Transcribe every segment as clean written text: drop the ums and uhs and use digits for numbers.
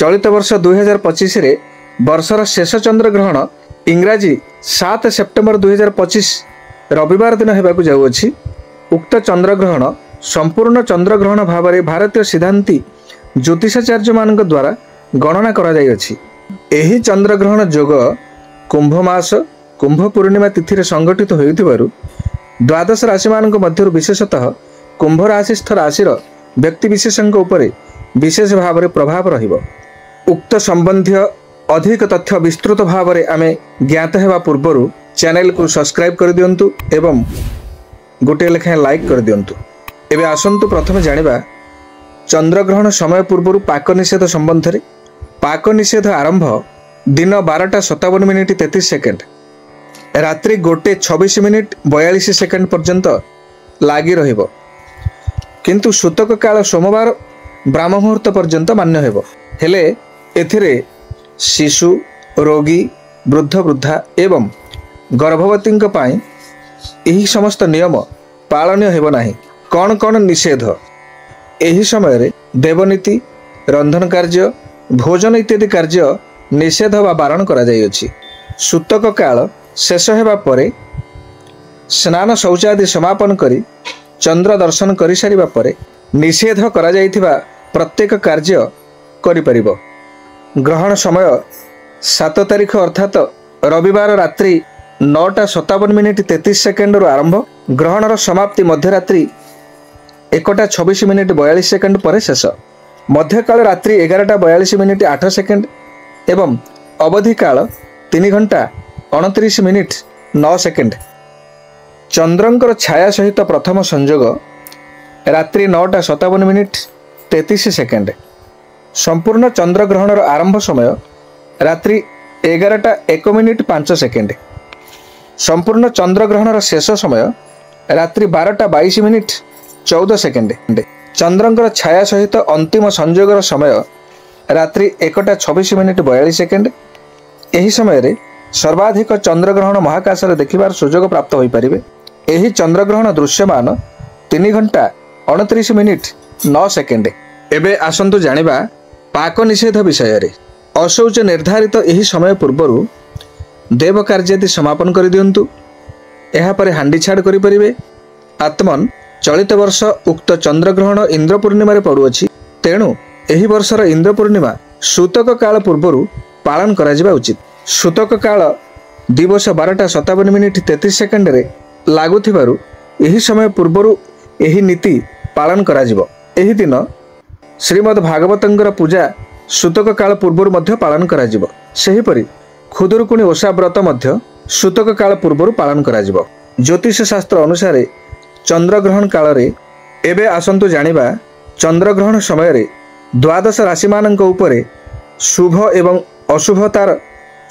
चलित वर्ष 2025 रे वर्षर शेष चंद्रग्रहण इंग्राजी 7 सेप्टेम्बर 2025 रविवार दिन होगाकू जाऊँगी। उक्त चंद्रग्रहण संपूर्ण चंद्रग्रहण भाव में भारतीय सिद्धांती ज्योतिषाचार्य मान द्वारा गणना करा चंद्रग्रहण जोग कुंभ मास कुंभ पूर्णिमा तिथि संगठित होइथिबारु द्वादश राशि मानक मध्यरु विशेषतः कुंभ राशिस्थ राशिर व्यक्ति विशेषଙ୍କ उपरे विशेष भाव में प्रभाव रहिबो। उक्त संबंधी अधिक तथ्य विस्तृत भाव में आमे ज्ञात हेबा पूर्वरु चैनल को सब्सक्राइब कर दियंतु एवं गोटे लेखा लाइक कर दियंतु। एबे आसंतु प्रथमे जानिबा चंद्रग्रहण समय पूर्वरु पाक निषेध संबंध रे। पाक निषेध आरंभ दिन 12:57:33 रात्रि 1:26:42 पर्यंत लागी रहिबो, किंतु सूतक काल सोमवार ब्राह्म मुहूर्त पर्यंत मान्य हेबो। हेले एथिरे शिशु रोगी वृद्ध वृद्धा एवं गर्भवती पाई यही समस्त नियम पालनीय हेबो नाही। कौन कौन निषेध? एही समय रे देवनीति रंधन कार्य भोजन इत्यादि कार्य निषेध वा बारण करा जाई अछि। सूतक काल शेष हेबा परे स्नान शौचादि समापन करी चंद्र दर्शन करि सारिबा परे निषेध करा जाइथिबा प्रत्येक कार्य करि परिबो। ग्रहण समय 7 तारिख अर्थात रविवार रात्रि 9:57:33 रु आरंभ। ग्रहणर समाप्ति मध्यरात्रि 1:26:42 पर शेष। मध्यकाल रात्रि 11:42:08 एवं अवधि काल 3 घंटा 29:09। चंद्रंकर छाया सहित प्रथम संयोग रात्रि 9:57:33। संपूर्ण चंद्रग्रहणर आरंभ समय रात्रि 11:01:05। संपूर्ण चंद्रग्रहणर शेष समय रात्रि 12:22:14। चंद्रंकर छाया सहित अंतिम संयोगर समय रात्रि 1:26:42। यही समय सर्वाधिक चंद्रग्रहण महाकाश रे देखिबार सुयोग प्राप्त होई परिबे। एही चंद्रग्रहण दृश्यमान 3 घंटा 29:09। एबे आसंतु जानिबा पाक निषेध विषय रे। अशौच निर्धारित एही समय पूर्वरु देव कार्यादि समापन कर दियंतु। एहा परे हांडी छाड़ करि परिबे। आत्मन चलित वर्ष उक्त चंद्रग्रहण इंद्र पूर्णिमा रे पड़ुअछि, तेणु एही वर्षर इंद्र पूर्णिमा सूतक काल पूर्वरु पालन करा जिबा उचित। सूतक काल दिवस 12:57:33 रे लागुथिबारु एही समय पूर्वरु एही नीति पालन करा जिवो। एही दिन श्रीमद् भागवतंकर पूजा सूतक काल पूर्वरु मध्य पालन करा जिवो। सेही परि खुदुरुकुणी ओषा व्रत मध्य सूतक काल पूर्वरु पालन करा जिवो। ज्योतिष शास्त्र अनुसार चंद्रग्रहण काल रे एबे आसंतु जानिबा चंद्रग्रहण समय रे द्वादश राशि मानक उपरे शुभ एवं अशुभतार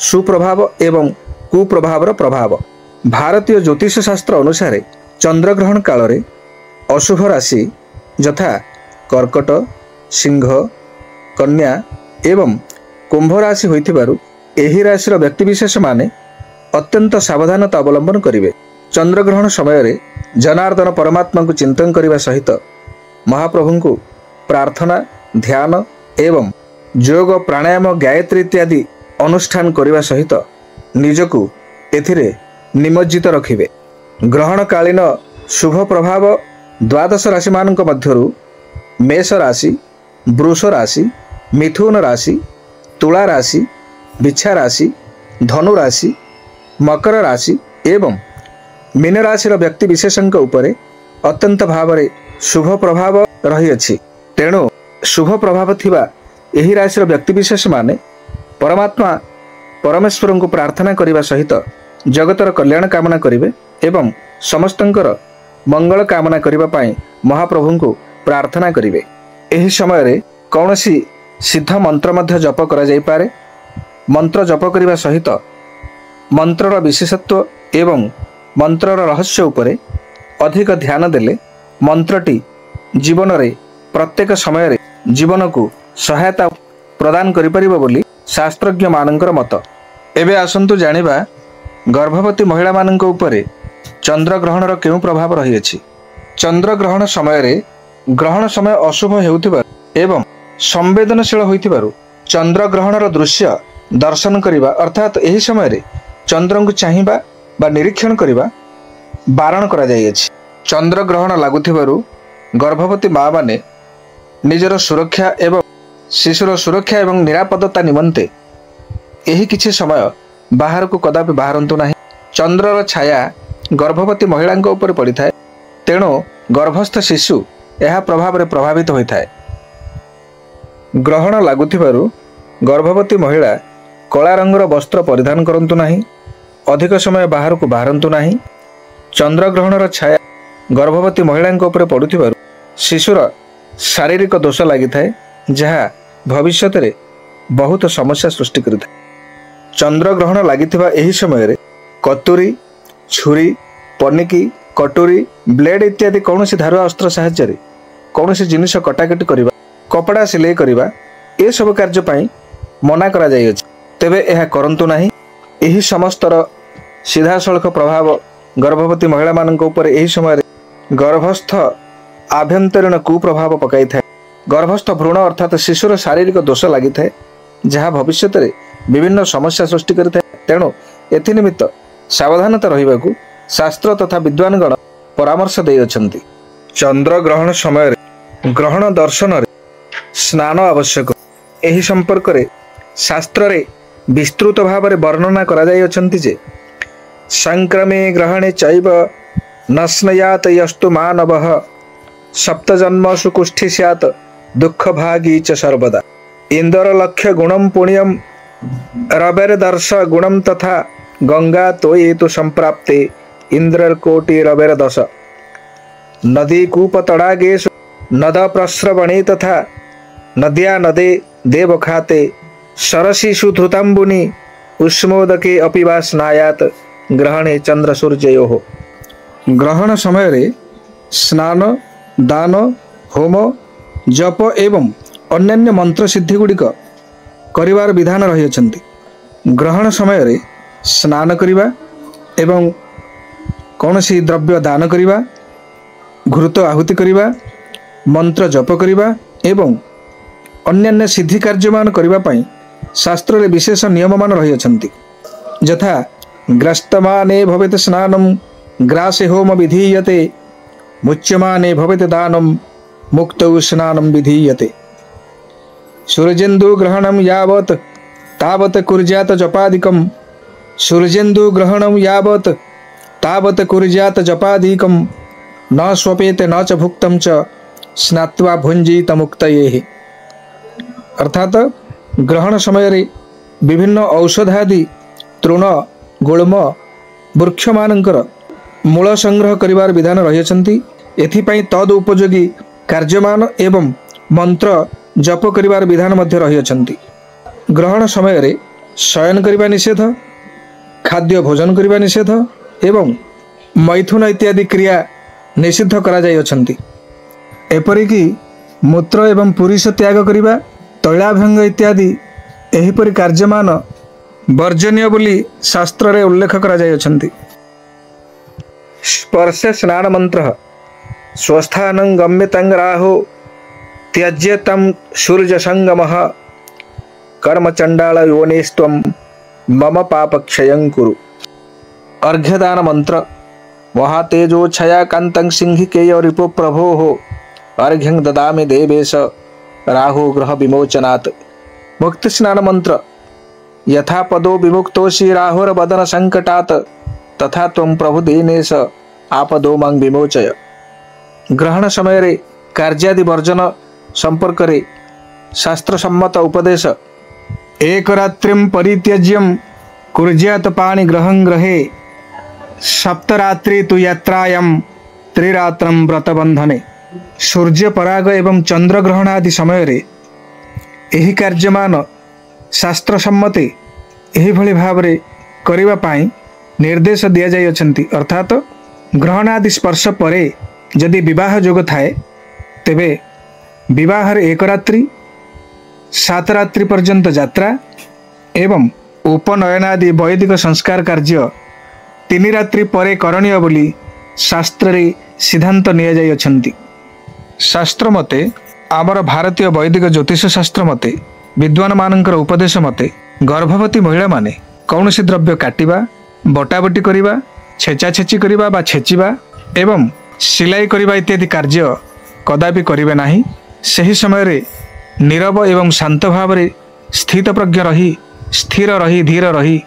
सुप्रभाव एवं कुप्रभावर प्रभाव। भारतीय ज्योतिष शास्त्र अनुसार चंद्रग्रहण काल रे अशुभ राशि यथा कर्कट सिंह कन्या एवं कुंभ राशि होइथिबारु एही राशिर व्यक्तिविशेष माने अत्यंत सावधानता अवलंबन करिवे। चंद्रग्रहण समय रे जनार्दन परमात्मा को चिंतन करने सहित महाप्रभु को प्रार्थना ध्यान एवं योग प्राणायाम गायत्री इत्यादि अनुष्ठान करने सहित निजको एथिरे निमज्जित रखिबे। ग्रहण कालीन शुभ प्रभाव द्वादश राशि मानक मध्यरु मेष राशि वृष राशि मिथुन राशि तुला राशि बिच्छा राशि धनु राशि मकर राशि एवं मीन राशिर व्यक्ति विशेषଙ୍କ उपरे अत्यंत भाव में शुभ प्रभाव रही अछि। तेणु शुभ प्रभाव थिबा एही राशिर व्यक्ति विशेष माने परमात्मा परमेश्वर को प्रार्थना करने सहित जगतर कल्याण कामना करिवे एवं समस्तंकर मंगल कामना करने पाई महाप्रभु को प्रार्थना करिवे। एही समय रे कौनसी सिद्ध मंत्र मध्य जप करा जाई पारे। मंत्र जप करने सहित मंत्रर विशेषत्व एवं मंत्रर रहस्य उपरे अधिक ध्यान देले मंत्रटी जीवन रे प्रत्येक समय रे जीवन को सहायता प्रदान करि परिबो बोली शास्त्रज्ञ मानकर मत। एबे आसंतु जानिबा गर्भवती महिला मानक उपरे चंद्रग्रहणर केउ प्रभाव रही अछि। चंद्रग्रहण समय रे ग्रहण समय अशुभ हेउथिबारु एवं संवेदनशील होइथिबारु ଚନ୍ଦ୍ରଗ୍ରହଣର ଦୃଶ୍ୟ ଦର୍ଶନ କରିବା ଅର୍ଥାତ୍ ଏହି ସମୟରେ ଚନ୍ଦ୍ରଙ୍କୁ ଚାହିଁବା ବା ନିରୀକ୍ଷଣ କରିବା ବାରଣ କରାଯାଇଅଛି। ଚନ୍ଦ୍ରଗ୍ରହଣ ଲାଗୁଥିବାରୁ ଗର୍ଭବତୀ ମାଆମାନେ ନିଜର ସୁରକ୍ଷା ଏବଂ ଶିଶୁର ସୁରକ୍ଷା ଏବଂ ନିରାପଦତା ନିମନ୍ତେ ଏହି କିଛି ସମୟ ବାହାରକୁ କଦାପି ବାହାରନ୍ତୁ ନାହିଁ। ଚନ୍ଦ୍ରର ଛାୟା ଗର୍ଭବତୀ ମହିଳାଙ୍କ ଉପରେ ପଡ଼ିଥାଏ, ତେଣୁ ଗର୍ଭସ୍ଥ ଶିଶୁ ଏହା ପ୍ରଭାବରେ ପ୍ରଭାବିତ ହୋଇଥାଏ। ଗ୍ରହଣ ଲାଗୁଥିବାରୁ ଗର୍ଭବତୀ ମହିଳା କଳା ରଙ୍ଗର ବସ୍ତ୍ର ପରିଧାନ କରନ୍ତୁ ନାହିଁ, ଅଧିକ ସମୟ ବାହାରକୁ ବାହାରନ୍ତୁ ନାହିଁ। ଚନ୍ଦ୍ରଗ୍ରହଣର ଛାୟା ଗର୍ଭବତୀ ମହିଳାଙ୍କ ଉପରେ ପଡ଼ୁଥିବାରୁ ଶିଶୁର ଶାରୀରିକ ଦୋଷ ଲାଗିଥାଏ, ଯାହା ଭବିଷ୍ୟତରେ ବହୁତ ସମସ୍ୟା ସୃଷ୍ଟି କରିଥାଏ। ଚନ୍ଦ୍ରଗ୍ରହଣ ଲାଗିଥିବା ଏହି ସମୟରେ କତୁରୀ, ଛୁରୀ, ପନିକି, କଟୁରୀ, ବ୍ଲେଡ୍ ଇତ୍ୟାଦି କୌଣସି ଧାରୁଆ ଅସ୍ତ୍ର ସାହାଯ୍ୟରେ କୌଣସି ଜିନିଷ କଟାକଟି କରିବା, କପଡ଼ା ସିଲେଇ କରିବା ଏସବୁ କାର୍ଯ୍ୟ ପାଇଁ ମନା କରାଯାଇଅଛି। ତେବେ ଏହା କରନ୍ତୁ ନାହିଁ। ଏହି ସମସ୍ତର ସିଧାସଳଖ ପ୍ରଭାବ ଗର୍ଭବତୀ ମହିଳାମାନଙ୍କ ଉପରେ ଏହି ସମୟରେ ଗର୍ଭସ୍ଥ ଆଭ୍ୟନ୍ତରୀଣ କୁପ୍ରଭାବ ପକାଇଥାଏ। ଗର୍ଭସ୍ଥ ଭ୍ରୂଣ ଅର୍ଥାତ୍ ଶିଶୁର ଶାରୀରିକ ଦୋଷ ଲାଗିଥାଏ, ଯାହା ଭବିଷ୍ୟତରେ ବିଭିନ୍ନ ସମସ୍ୟା ସୃଷ୍ଟି କରିଥାଏ। ତେଣୁ ଏଥିନିମିତ୍ତ ସାବଧାନତା ରହିବାକୁ ଶାସ୍ତ୍ର ତଥା ବିଦ୍ୱାନଗଣ ପରାମର୍ଶ ଦେଇଅଛନ୍ତି। ଚନ୍ଦ୍ରଗ୍ରହଣ ସମୟରେ ଗ୍ରହଣ ଦର୍ଶନରେ ସ୍ନାନ ଆବଶ୍ୟକ। ଏହି ସମ୍ପର୍କରେ ଶାସ୍ତ୍ରରେ ବିସ୍ତୃତ ଭାବରେ ବର୍ଣ୍ଣନା କରାଯାଇଅଛନ୍ତି ଯେ ସଂକ୍ରମେ ଗ୍ରହଣେ ଚୈବ ନ ସ୍ନୟାତ ୟସ୍ତୁ ମାନବଃ ସପ୍ତଜନ୍ମସୁ କୁଷ୍ଠି ସ୍ୟାତ୍ ଦୁଃଖ ଭାଗୀ ଚ ସର୍ବଦା। ଇନ୍ଦୋର ଲକ୍ଷ୍ୟ ଗୁଣମ୍ ପୁଣ୍ୟମ୍ ରବେର ଦର୍ଶ ଗୁଣମ୍ ତଥା ଗଙ୍ଗା ତୋୟେତୁ ସମ୍ପ୍ରାପ୍ତେ ଇନ୍ଦ୍ରର କୋଟି ରବେର ଦଶ। ନଦୀ କୂପ ତଡ଼ାଗେଷୁ ନଦ ପ୍ରସ୍ରବଣେ ତଥା ନଦ୍ୟା ନଦେ ଦେବ ଖାତେ ସରସିଷୁ ଧୃତାମ୍ବୁନି ଉଷ୍ମୋଦକେ ଅପିବା ସ୍ନାୟାତ୍ ଗ୍ରହଣେ ଚନ୍ଦ୍ର ସୂର୍ଯ୍ୟୟୋଃ। ଗ୍ରହଣ ସମୟରେ ସ୍ନାନ, ଦାନ, ହୋମ, ଜପ ଏବଂ ଅନ୍ୟାନ୍ୟ ମନ୍ତ୍ର ସିଦ୍ଧି ଗୁଡ଼ିକ କରିବାର ବିଧାନ ରହିଅଛନ୍ତି। ଗ୍ରହଣ ସମୟରେ ସ୍ନାନ କରିବା ଏବଂ କୌଣସି ଦ୍ରବ୍ୟ ଦାନ କରିବା, ଘୃତ ଆହୁତି କରିବା, ମନ୍ତ୍ର ଜପ କରିବା ଏବଂ ଅନ୍ୟାନ୍ୟ ସିଦ୍ଧି କାର୍ଯ୍ୟମାନ କରିବା ପାଇଁ ଶାସ୍ତ୍ରରେ ବିଶେଷ ନିୟମମାନ ରହିଅଛନ୍ତି। ଯଥା ଗ୍ରସ୍ତମାନେ ଭବେତ ସ୍ନାନମ୍ ଗ୍ରାସେ ହୋମ ବିଧୀୟତେ ମୁଚ୍ୟମାନେ ଭବେତ ଦାନମ୍ ମୁକ୍ତౌ ସ୍ନାନମ୍ ବିଧୀୟତେ। ସୂର୍ଯ୍ୟେନ୍ଦୁ ଗ୍ରହଣମ୍ యావత్ ତାବତ୍ କୁର୍ଯାତ ଜପାଦିକମ୍ ସୂର୍ଯ୍ୟେନ୍ଦୁ ଗ୍ରହଣମ୍ యావତ୍ ତାବତ୍ କୁର୍ଯାତ ଜପାଦିକମ୍ ନ ସ୍ୱପେତେ ନ ଚ ଭୁକ୍ତମ୍ ଚ ସ୍ନାତ୍ୱା ଭୁଞ୍ଜିତ ମୁକ୍ତୟେଃ। ଅର୍ଥାତ୍ ଗ୍ରହଣ ସମୟରେ ବିଭିନ୍ନ ଔଷଧାଦି ତୃଣ, ଗୁଳ୍ମ, ବୃକ୍ଷମାନଙ୍କର ମୂଳ ସଂଗ୍ରହ କରିବାର ବିଧାନ ରହିଅଛନ୍ତି। ଏଥିପାଇଁ ତଦ୍ ଉପଯୋଗୀ କାର୍ଯ୍ୟମାନ ଏବଂ ମନ୍ତ୍ର ଜପ କରିବାର ବିଧାନ ମଧ୍ୟ ରହିଅଛନ୍ତି। ଗ୍ରହଣ ସମୟରେ ଶୟନ କରିବା ନିଷେଧ, ଖାଦ୍ୟ ଭୋଜନ କରିବା ନିଷେଧ ଏବଂ ମୈଥୁନ ଇତ୍ୟାଦି କ୍ରିୟା ନିଷିଦ୍ଧ କରାଯାଇଅଛନ୍ତି। ଏପରିକି ମୂତ୍ର ଏବଂ ପୁରୁଷ ତ୍ୟାଗ କରିବା, ତୈଳାଭ୍ୟଙ୍ଗ ଇତ୍ୟାଦି ଏହିପରି କାର୍ଯ୍ୟମାନ ବର୍ଜନୀୟ ବୋଲି ଶାସ୍ତ୍ରରେ ଉଲ୍ଲେଖ କରାଯାଇଅଛନ୍ତି। ସ୍ପର୍ଶ ସ୍ନାନ ମନ୍ତ୍ର ସ୍वस्थानं ଗମ୍ୟତଂ ରାହୋ ତ୍ୟଜ୍ୟତଂ ସୂର୍ଯ୍ୟ ସଂଗମଃ କର୍ମଚଣ୍ଡାଳ ಯೋನೇಸ್ತ್ವಂ ମମ ପାପ କ୍ଷୟଂ କୁରୁ। ଅର୍ଘ୍ୟଦାନ ମନ୍ତ୍ର ମହାତେଜୋ ଛୟା କାନ୍ତଂ ସିଂହିକେୟ ରିପୁ ପ୍ରଭୋଃ ଅର୍ଘ୍ୟଂ ଦଦାମି ଦେବେଶ ରାହୁ ଗ୍ରହ ବିମୋଚନାତ୍। ମୁକ୍ତି ସ୍ନାନ ମନ୍ତ୍ର यथा पदो विमुक्तोऽसि राहुर वदन संकटात् तथा त्वं प्रभु दीनेश आपदो मां विमोचय। ग्रहण समय रे कार्यादि वर्जन संपर्क रे शास्त्र सम्मत उपदेश एक रात्रिं परित्यज्यं कुर्यात् पाणि ग्रहं ग्रहे सप्तरात्रि तु यात्रायां त्रिरात्रं व्रतबंधने। सूर्य पराग एवं चंद्र ग्रहण आदि समय रे एही कार्यमान शास्त्र सम्मते एही भली भावरे करिबा पाई निर्देश दिया जाय अछंती। अर्थात ग्रहण आदि स्पर्श परे यदि विवाह जोग थाए तेबे विवाह एक रात्रि 7 रात्रि पर्यंत यात्रा एवं उपनयन आदि वैदिक संस्कार कार्य 3 रात्रि परे करणीय बोली शास्त्र रे सिद्धांत निया जाय अछंती। शास्त्र मते आमर भारतीय वैदिक ज्योतिष शास्त्र मते विद्वान मानकर उपदेश मते गर्भवती महिला माने कौनसी द्रव्य काटिबा बटाबटी करिबा छेचा छेची करिबा बा छेचिबा एवं सिलाई करिबा इत्यादि कार्य कदापि करिबे नाही। सही समय रे नीरव एवं शांत भाव रे स्थित प्रज्ञ रही स्थिर रही धीर रही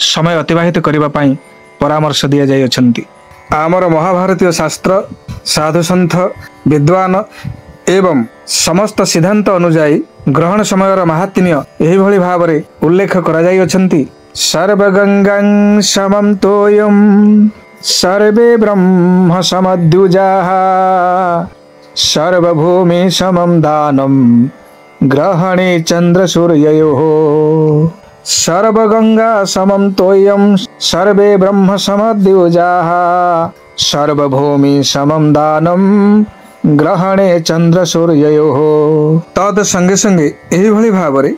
समय अतिबाहित करने पाई परामर्श दि जाइछन्ति। आमर महाभारतीय शास्त्र साधु सन्थ विद्वान एवं समस्त सिद्धांत अनुजाई ग्रहण समय महात्म्य एही भली भाव रे उल्लेख करा जाइछन्ति। सर्वगंगां समं तोयं सर्वे ब्रह्म समद्युजाः सर्वभूमि समं दानं ग्रहणे चंद्र सूर्ययोः सर्वगंगा समं तोयं सर्वे ब्रह्म समद्युजाः सर्वभूमि समं दानं ग्रहणे चंद्र सूर्ययोः। तद संगे संगे एही भली भाव रे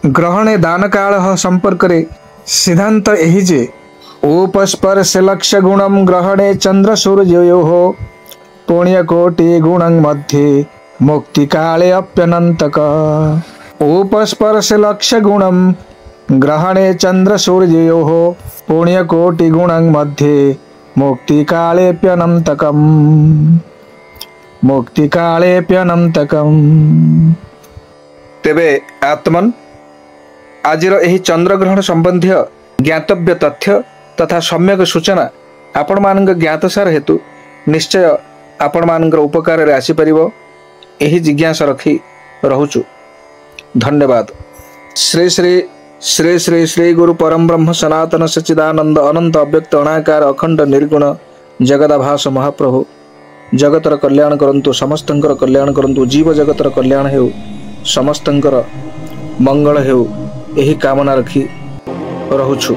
ग्रहणे दान काल संपर्क रे सिद्धांत एही जे उपस्पर्श लक्ष्य गुणम ग्रहणे चंद्र सूर्ययोः पुण्यकोटि गुणं मध्ये मुक्ति काले अप्यनंतक। उपस्पर्श लक्ष्य गुणं ग्रहणे चंद्र सूर्ययोः पुण्यकोटि गुणं मध्ये मुक्ति कालेप्यनंतकम मुक्ति कालेप्यनंतकम। तेबे आत्मन आजिर एही चंद्रग्रहण संबंधी ज्ञातव्य तथ्य तथा सम्यक सूचना आपण मानक ज्ञातसार हेतु निश्चय आपण मानकर उपकार रे आसी परिबो एही जिज्ञासा रखी रहुचु। धन्यवाद। श्री श्री श्री श्री श्री गुरु परम ब्रह्म सनातन सच्चिदानंद अनंत अव्यक्त अनाकार अखंड निर्गुण जगदाभास महाप्रभु जगतर कल्याण करंतु समस्तंकर कल्याण करंतु जीव जगतर कल्याण हेउ समस्तंकर मंगल हेउ एही कामना रखी रहुछु।